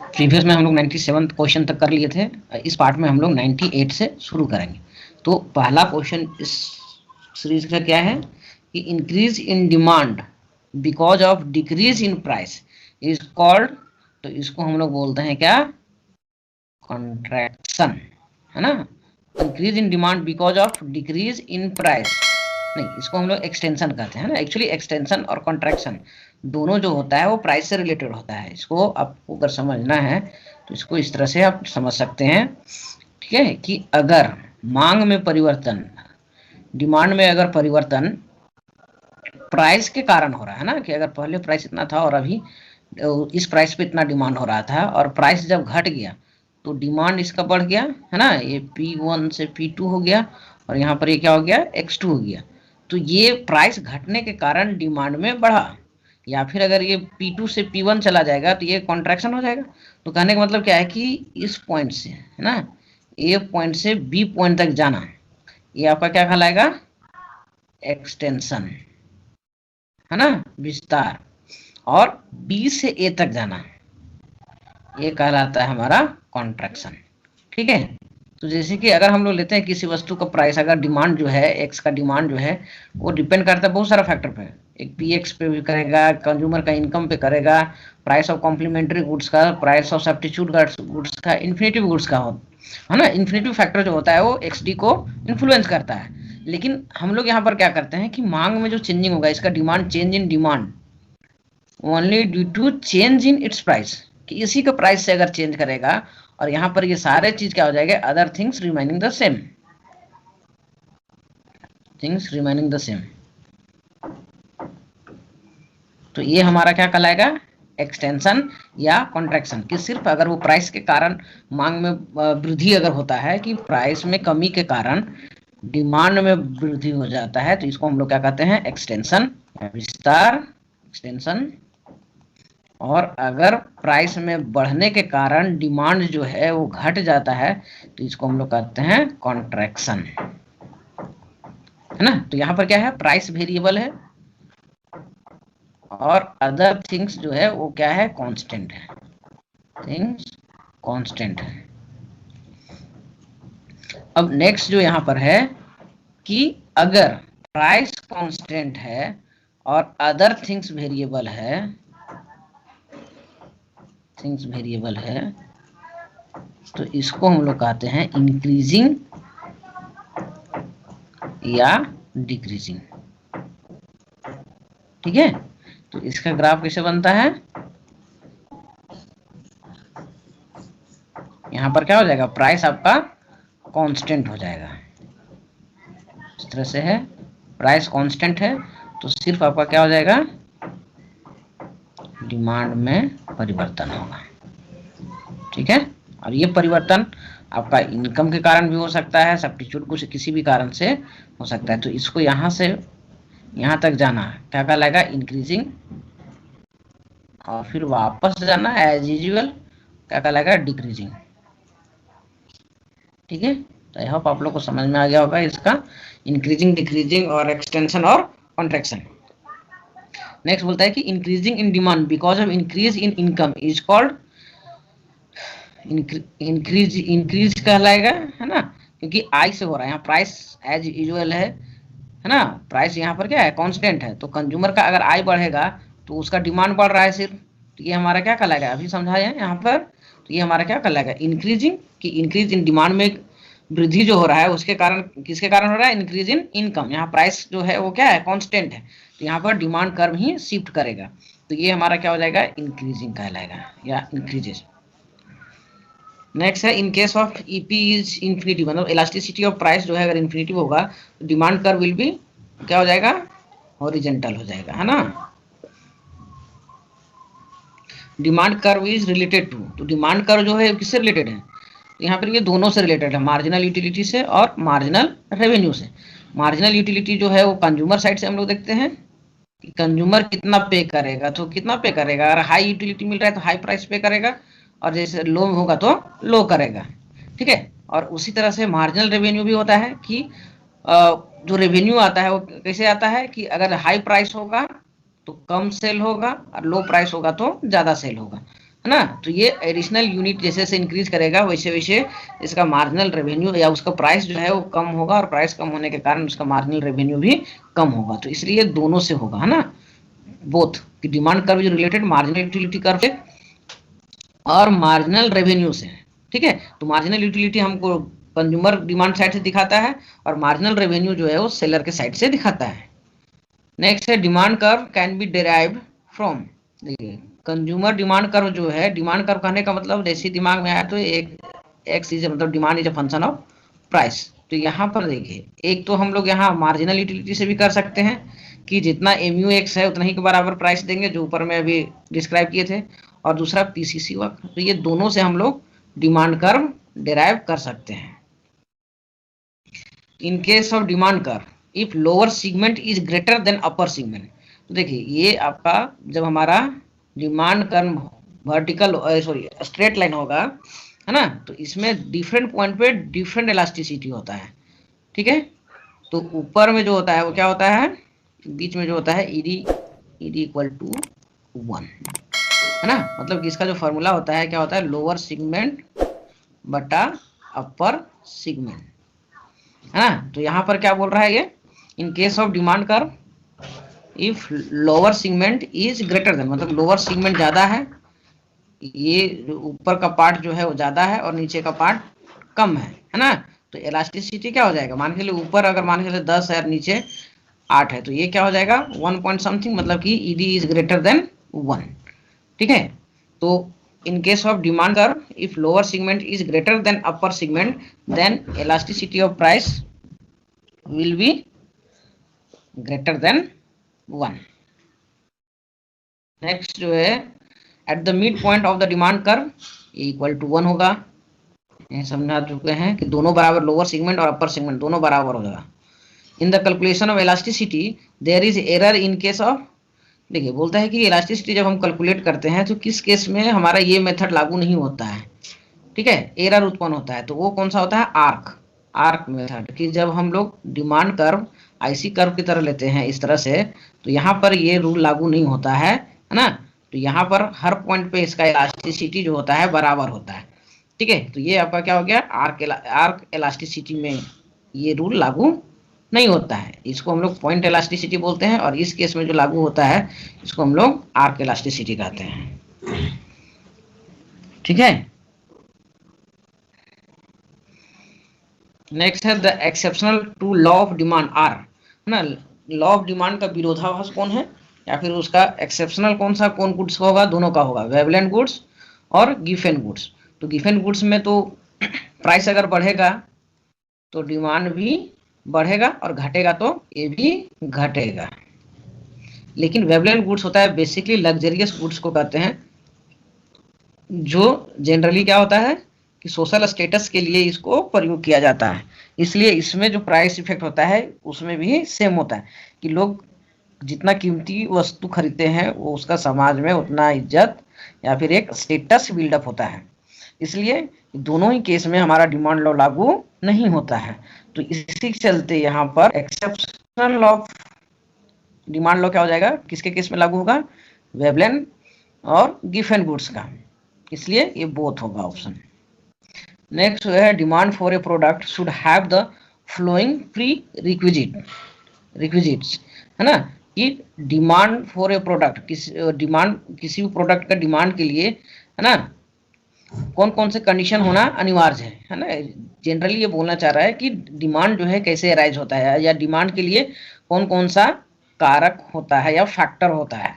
Previous में हम लोग 97 क्वेश्चन तक कर लिए थे, इस पार्ट में हम लोग 98 से शुरू करेंगे। तो पहला क्वेश्चन इस सीरीज का क्या है कि increase in demand because of decrease in price is called, तो इसको हम लोग बोलते हैं क्या, कॉन्ट्रैक्शन, है ना। Increase in demand because of decrease in price, नहीं, इसको हम लोग एक्सटेंशन कहते हैं ना। एक्चुअली एक्सटेंशन और कॉन्ट्रैक्शन दोनों जो होता है वो प्राइस से रिलेटेड होता है। इसको आपको अगर समझना है तो इसको इस तरह से आप समझ सकते हैं, ठीक है, कि अगर मांग में परिवर्तन, डिमांड में अगर परिवर्तन प्राइस के कारण हो रहा है ना, कि अगर पहले प्राइस इतना था और अभी इस प्राइस पे इतना डिमांड हो रहा था, और प्राइस जब घट गया तो डिमांड इसका बढ़ गया, है ना, ये P1 से P2 हो गया, और यहाँ पर ये क्या हो गया, X2 हो गया। तो ये प्राइस घटने के कारण डिमांड में बढ़ा, या फिर अगर ये P2 से P1 चला जाएगा तो ये कॉन्ट्रैक्शन हो जाएगा। तो कहने का मतलब क्या है कि इस पॉइंट से, है ना, A पॉइंट से B पॉइंट तक जाना, ये आपका क्या कहलाएगा, एक्सटेंशन, है ना, विस्तार। और B से A तक जाना, ये कहलाता है हमारा कॉन्ट्रैक्शन, ठीक है। तो जैसे कि अगर हम लोग लेते हैं किसी वस्तु का प्राइस, अगर डिमांड जो है, एक्स का डिमांड जो है वो डिपेंड करता है बहुत सारा फैक्टर पे, एक पीएक्स पे भी करेगा, कंज्यूमर का इनकम पे करेगा, प्राइस ऑफ कॉम्प्लीमेंट्री गुड्स का, प्राइस ऑफ सब्स्टिट्यूट गुड्स का, इन्फिनेटिव गुड्स का, है ना। इन्फिनेटिव फैक्टर जो होता है वो एक्सडी को इन्फ्लुएंस करता है। लेकिन हम लोग यहाँ पर क्या करते हैं कि मांग में जो चेंजिंग होगा, इसका demand, change in demand only due to change in its price, कि इसी का प्राइस से अगर चेंज करेगा, और यहां पर ये सारे चीज क्या हो जाएगा, other things remaining the same, things remaining the same. तो ये हमारा क्या कहलाएगा, एक्सटेंशन या कॉन्ट्रैक्शन, कि सिर्फ अगर वो प्राइस के कारण मांग में वृद्धि अगर होता है, कि प्राइस में कमी के कारण डिमांड में वृद्धि हो जाता है, तो इसको हम लोग क्या कहते हैं, एक्सटेंशन या विस्तार, एक्सटेंशन। और अगर प्राइस में बढ़ने के कारण डिमांड जो है वो घट जाता है, तो इसको हम लोग कहते हैं कॉन्ट्रैक्शन, है ना। तो यहाँ पर क्या है, प्राइस वेरिएबल है और अदर थिंग्स जो है वो क्या है, कांस्टेंट है, थिंग्स कांस्टेंट है। अब नेक्स्ट जो यहाँ पर है कि अगर प्राइस कांस्टेंट है और अदर थिंग्स वेरिएबल है, थिंग्स वेरिएबल है, तो इसको हम लोग कहते हैं इंक्रीजिंग या डिक्रीजिंग, ठीक है। तो इसका ग्राफ कैसे बनता है, यहां पर क्या हो जाएगा, प्राइस आपका कांस्टेंट हो जाएगा, इस तरह से है, प्राइस कांस्टेंट है तो सिर्फ आपका क्या हो जाएगा, डिमांड में परिवर्तन होगा, ठीक है। और ये परिवर्तन आपका इनकम के कारण भी हो सकता है, सब्स्टिट्यूट कुछ किसी भी कारण से हो सकता है। तो इसको यहां से यहां तक जाना क्या कहलाएगा, इंक्रीजिंग, और फिर वापस जाना एज यूजुअल क्या कहलाएगा, डिक्रीजिंग, ठीक है। तो आई होप आप लोग को समझ में आ गया होगा इसका इंक्रीजिंग, डिक्रीजिंग और एक्सटेंशन और कॉन्ट्रैक्शन। नेक्स्ट बोलता है कि increasing in demand because of increase in income is called, increase कहलाएगा, है ना, क्योंकि आई से हो रहा है, यहाँ प्राइस एज यूजुअल है ना, प्राइस यहाँ पर क्या है, कांस्टेंट है। तो कंज्यूमर का अगर आई बढ़ेगा तो उसका डिमांड बढ़ रहा है सिर्फ, तो ये हमारा क्या कहलाएगा, अभी समझाए हैं यहाँ पर, तो ये हमारा क्या कहलाएगा, इंक्रीजिंग, कि इंक्रीज इन डिमांड में वृद्धि जो हो रहा है उसके कारण, किसके कारण हो रहा है, इंक्रीज इन इनकम। यहाँ प्राइस जो है वो क्या है, कांस्टेंट है, तो यहाँ पर डिमांड कर्व ही शिफ्ट करेगा, तो ये हमारा क्या हो जाएगा, इंक्रीजिंग कहलाएगा या इंक्रीजेस। नेक्स्ट है इन case of EP is infinity, मतलब इलास्टिसिटी ऑफ प्राइस जो है अगर इन्फिनिटी होगा तो डिमांड कर्व विल बी क्या हो जाएगा, हॉरिजॉन्टल हो जाएगा, है ना। Demand curve is related to, तो डिमांड कर्व जो है किससे रिलेटेड है, तो यहाँ पर ये दोनों से रिलेटेड है, मार्जिनल यूटिलिटी से और मार्जिनल रेवेन्यू से। मार्जिनल यूटिलिटी जो है वो कंज्यूमर साइड से हम लोग देखते हैं कि कंज्यूमर कितना पे करेगा, तो कितना पे करेगा, अगर हाई यूटिलिटी मिल रहा है तो हाई प्राइस पे करेगा, और जैसे लो होगा तो लो करेगा, ठीक है। और उसी तरह से मार्जिनल रेवेन्यू भी होता है कि जो रेवेन्यू आता है वो कैसे आता है कि अगर हाई प्राइस होगा तो कम सेल होगा और लो प्राइस होगा तो ज़्यादा सेल होगा। है ना। तो ये एडिशनल यूनिट जैसे जैसे इंक्रीज करेगा वैसे वैसे इसका मार्जिनल रेवेन्यू या उसका प्राइस जो है वो कम होगा, और प्राइस कम होने के कारण उसका मार्जिनल रेवेन्यू भी कम होगा। तो इसलिए दोनों से होगा, है ना, बोथ कि डिमांड कर्व जो रिलेटेड मार्जिनल यूटिलिटी कर्व से और मार्जिनल रेवेन्यू से। ठीक है, तो मार्जिनल यूटिलिटी हमको कंज्यूमर डिमांड साइड से दिखाता है और मार्जिनल रेवेन्यू जो है वो सेलर के साइड से दिखाता है। नेक्स्ट है demand curve can be derived from, देखिए कंज्यूमर डिमांड कर्व जो है, डिमांड कर्व कहने का मतलब जैसे दिमाग में आया तो एक एक्स इज मतलब demand is a function of price. तो यहाँ पर देखिए एक तो हम लोग यहाँ मार्जिनल यूटिलिटी से भी कर सकते हैं कि जितना एम यू एक्स है उतना ही के बराबर प्राइस देंगे, जो ऊपर में अभी डिस्क्राइब किए थे, और दूसरा पीसीसी वक्र। तो ये दोनों से हम लोग डिमांड कर्व डिराइव कर सकते हैं। इन case of demand curve if lower segment is greater than upper segment, तो देखिए ये आपका जब हमारा demand curve vertical sorry straight line होगा, है ना, तो इसमें डिफरेंट पॉइंट पे डिफरेंट इलास्टिसिटी होता है। ठीक है, तो ऊपर में जो होता है वो क्या होता है, बीच में जो होता है ईडी इक्वल टू 1, है ना, मतलब कि इसका जो फॉर्मूला होता है क्या होता है, लोअर सेगमेंट बटा अपर सेगमेंट, है ना। तो यहाँ पर क्या बोल रहा है ये, इन case of demand curve if lower segment is greater than, मतलब लोअर सेगमेंट ज्यादा है, ये ऊपर का पार्ट जो है वो ज्यादा है और नीचे का पार्ट कम है ना। तो इलास्टिसिटी क्या हो जाएगा, मान के लिए ऊपर अगर मान के लिए 10 है और नीचे 8 है, तो ये क्या हो जाएगा 1 पॉइंट समथिंग, मतलब कि ईडी इज ग्रेटर देन 1। ठीक है, तो in case of demand curve if lower segment is greater than upper segment then elasticity of price will be greater than 1। Next जो है at the mid point of the demand curve equal to 1 होगा। ये समझा चुके हैं कि दोनों बराबर, लोअर सेगमेंट और अपर सेगमेंट दोनों बराबर हो जाएगा। In the calculation of elasticity there is error in case of, देखिए बोलता है कि इलास्टिसिटी जब हम कैलकुलेट करते हैं तो किस केस में हमारा ये मेथड लागू नहीं होता है। ठीक है, एरर उत्पन्न होता है, तो वो कौन सा होता है, आर्क मेथड, कि जब हम लोग डिमांड कर्व आईसी कर्व की तरह लेते हैं इस तरह से, तो यहाँ पर ये रूल लागू नहीं होता है ना। तो यहाँ पर हर पॉइंट पे इसका इलास्टिसिटी जो होता है बराबर होता है। ठीक है, तो ये आपका क्या हो गया, आर्क इलास्टिसिटी में ये रूल लागू नहीं होता है, इसको हम लोग पॉइंट इलास्टिसिटी बोलते हैं, और इस केस में जो लागू होता है इसको हम लोग आर्क इलास्टिसिटी कहते हैं। ठीक है, नेक्स्ट है the exceptional to law of demand are, है ना, लॉ ऑफ डिमांड का विरोधाभास कौन है, या फिर उसका एक्सेप्शनल कौन सा, कौन गुड्स का होगा, दोनों का होगा, वेवलेंट गुड्स और गिफेन गुड्स। तो गिफेन गुड्स में तो प्राइस अगर बढ़ेगा तो डिमांड भी बढ़ेगा और घटेगा तो ये भी घटेगा। लेकिन वेवलेंट गुड्स होता है बेसिकली लग्जरियस गुड्स को कहते हैं, जो जनरली क्या होता है कि सोशल स्टेटस के लिए इसको प्रयोग किया जाता है, इसलिए इसमें जो प्राइस इफेक्ट होता है उसमें भी सेम होता है कि लोग जितना कीमती वस्तु खरीदते हैं वो उसका समाज में उतना इज्जत या फिर एक स्टेटस बिल्डअप होता है। इसलिए दोनों ही केस में हमारा डिमांड लॉ लागू नहीं होता है। तो इसी चलते यहाँ पर एक्सेप्शनल ऑफ डिमांड लॉ क्या हो जाएगा, किसके केस में लागू होगा, वेवलेन और गिफेन गुड्स का, इसलिए ये बोथ होगा ऑप्शन। नेक्स्ट है demand for a product should have the flowing pre requisites, है ना, कि डिमांड फॉर ए प्रोडक्ट, किसी भी प्रोडक्ट का डिमांड के लिए, है ना, कौन कौन से कंडीशन होना अनिवार्य है ना। जनरली ये बोलना चाह रहा है कि डिमांड जो है कैसे अराइज होता है, या डिमांड के लिए कौन कौन सा कारक होता है या फैक्टर होता है।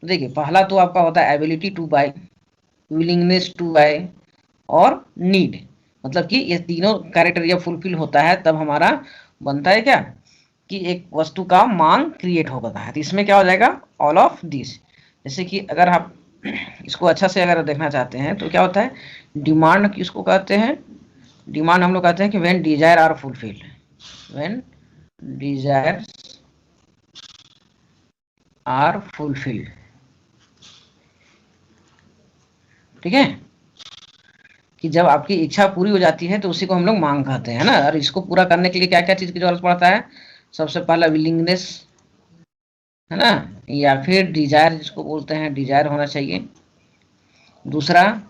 तो देखिए पहला तो आपका होता है ability to buy, willingness to buy और नीड, मतलब कि ये तीनों क्राइटेरिया फुलफिल होता है तब हमारा बनता है क्या, कि एक वस्तु का मांग क्रिएट होता है। तो इसमें क्या हो जाएगा, ऑल ऑफ दिस। जैसे कि अगर आप इसको अच्छा से अगर देखना चाहते हैं तो क्या होता है, डिमांड किसको कहते हैं, डिमांड हम लोग कहते हैं कि when desire are fulfilled, when desire are fulfilled. ठीक है, कि जब आपकी इच्छा पूरी हो जाती है तो उसी को हम लोग मांग कहते हैं ना। और इसको पूरा करने के लिए क्या क्या चीज की जरूरत पड़ता है, सबसे पहला विलिंगनेस, है ना, या फिर डिजायर जिसको बोलते हैं, डिजायर होना चाहिए। दूसरा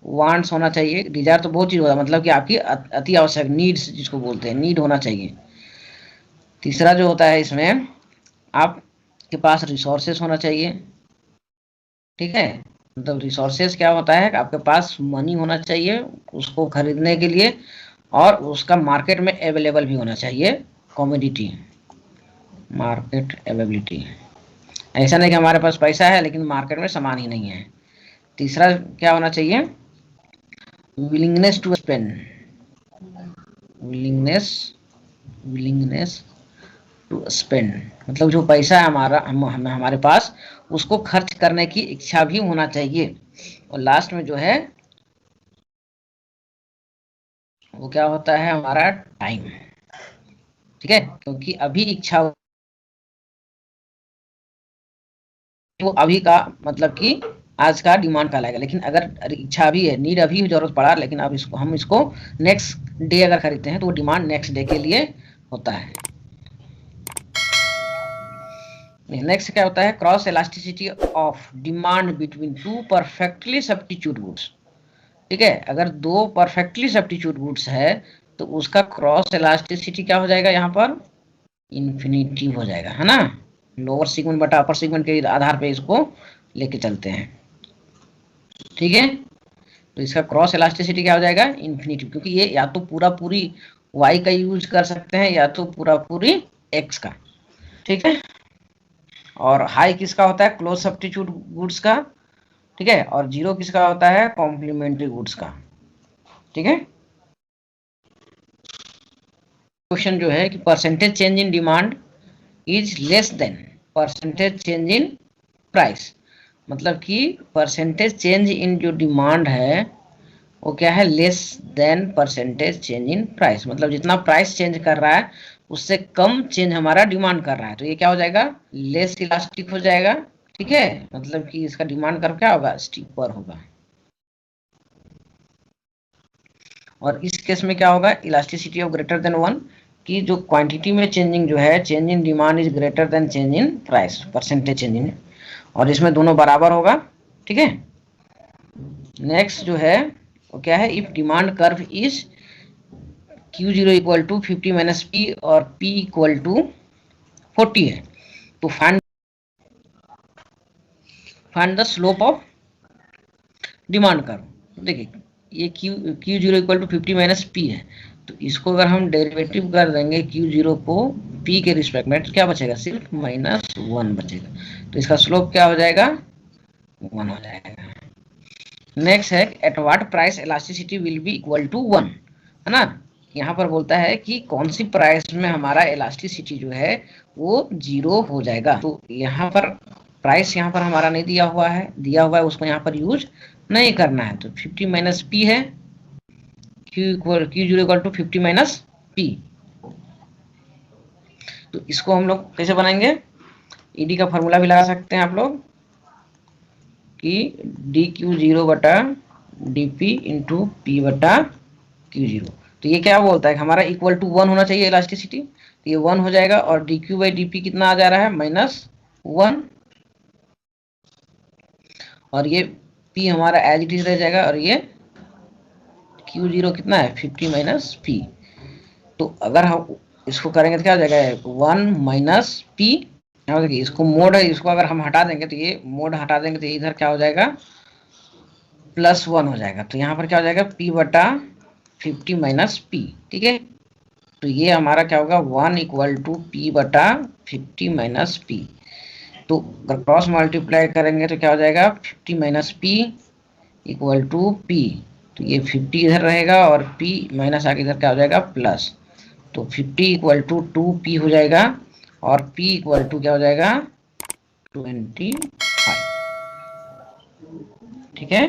वांट्स होना चाहिए, डिजायर तो बहुत चीज होता है, मतलब कि आपकी अति आवश्यक, नीड्स जिसको बोलते हैं, नीड होना चाहिए। तीसरा जो होता है इसमें, आपके पास रिसोर्सेस होना चाहिए, ठीक है। मतलब रिसोर्सेस क्या होता है, आपके पास मनी होना चाहिए उसको खरीदने के लिए, और उसका मार्केट में अवेलेबल भी होना चाहिए, कमोडिटी, मार्केट अवेलेबिलिटी। ऐसा नहीं कि हमारे पास पैसा है लेकिन मार्केट में सामान ही नहीं है। तीसरा क्या होना चाहिए, willingness to spend, willingness to spend, मतलब जो पैसा है हमारा हमारे पास, उसको खर्च करने की इच्छा भी होना चाहिए। और लास्ट में जो है वो क्या होता है, हमारा टाइम, ठीक है। क्योंकि अभी इच्छा, वो अभी का मतलब कि आज का डिमांड कहलाएगा, लेकिन अगर इच्छा अभी है, नीड अभी जरूरत पड़ा, लेकिन अब इसको हम इसको नेक्स्ट डे अगर खरीदते हैं तो वो डिमांड नेक्स्ट डे के लिए होता है। नेक्स्ट क्या होता है, cross elasticity of demand between two perfectly substitute goods, ठीक है। अगर दो परफेक्टली सब्स्टिट्यूट गुड्स है तो उसका क्रॉस इलास्टिसिटी क्या हो जाएगा, यहाँ पर इन्फिनिटी हो जाएगा, है ना। लोअर सीगमेंट बटा अपर सीगमेंट के आधार पे इसको लेके चलते हैं, ठीक है। तो इसका क्रॉस इलास्टिसिटी क्या हो जाएगा, इन्फिनिटी, क्योंकि ये या तो पूरा पूरी y का यूज कर सकते हैं या तो पूरा पूरी x का, ठीक है। और हाई किसका होता है, क्लोज सब्स्टिट्यूट गुड्स का, ठीक है। और जीरो किसका होता है, कॉम्प्लीमेंट्री गुड्स का, ठीक है। क्वेश्चन जो है कि percentage change in demand is less than percentage change in price, मतलब कि परसेंटेज चेंज इन जो डिमांड है वो क्या है, less than percentage change in price, मतलब जितना प्राइस चेंज कर रहा है उससे कम चेंज हमारा डिमांड कर रहा है, तो ये क्या हो जाएगा, लेस इलास्टिक हो जाएगा, ठीक है। मतलब कि इसका डिमांड कर्व क्या होगा, स्टीपर होगा। और इस केस में क्या होगा, इलास्टिसिटी ऑफ ग्रेटर देन 1, कि जो क्वांटिटी में चेंजिंग जो है, change in demand is greater than change in price, percentage change in, और इसमें दोनों बराबर होगा, ठीक है। नेक्स्ट जो है वो क्या है, if demand curve is Q0 equal to 50 minus P और P इक्वल टू 40 है, तो find the slope of demand curve. देखिए ये Q0 equal to 50 minus P है, तो इसको अगर हम डेरिवेटिव कर देंगे Q0 को P के रिस्पेक्ट में, तो क्या बचेगा, सिर्फ -1 बचेगा, तो इसका स्लोप क्या हो जाएगा, 1 हो जाएगा। नेक्स्ट है at what price elasticity will be equal to 1, है ना। यहाँ पर बोलता है कि कौन सी प्राइस में हमारा इलास्टिसिटी जो है वो 0 हो जाएगा, तो यहाँ पर प्राइस यहाँ पर हमारा नहीं दिया हुआ है, दिया हुआ है उसको यहाँ पर यूज नहीं करना है, तो 50 माइनस पी है, Q0 equal to 50 minus P. तो इसको हम लोग कैसे बनाएंगे, ईडी का फॉर्मूला भी लगा सकते हैं आप लोग, कि dQ0 बटा dP इंटू पी बटा Q0। तो ये क्या बोलता है, हमारा इक्वल टू 1 होना चाहिए इलास्टिसिटी, तो ये 1 हो जाएगा, और dQ बाई dP कितना आ जा रहा है, -1, और ये P हमारा एज इट इज रह जाएगा, और ये Q0 कितना है, 50 माइनस पी। तो अगर हम इसको करेंगे तो क्या हो जाएगा, 1 माइनस पी, देखिए इसको मोड है, इसको अगर हम हटा देंगे तो ये मोड हटा देंगे तो इधर क्या हो जाएगा, +1 हो जाएगा, तो यहाँ पर क्या हो जाएगा, P बटा 50 माइनस पी, ठीक है। तो ये हमारा क्या होगा, 1 इक्वल टू पी बटा 50 माइनस पी। तो अगर क्रॉस मल्टीप्लाई करेंगे तो क्या हो जाएगा, 50 minus P equal to P, तो ये 50 इधर रहेगा और p माइनस आगे इधर क्या हो जाएगा, प्लस, तो 50 इक्वल टू 2p हो जाएगा, और p इक्वल टू क्या हो जाएगा, 25, ठीक है।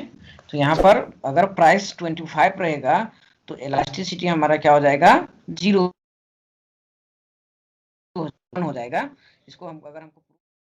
तो यहाँ पर अगर प्राइस 25 रहेगा तो इलास्टिसिटी हमारा क्या हो जाएगा, 0 हो जाएगा। इसको हम अगर हमको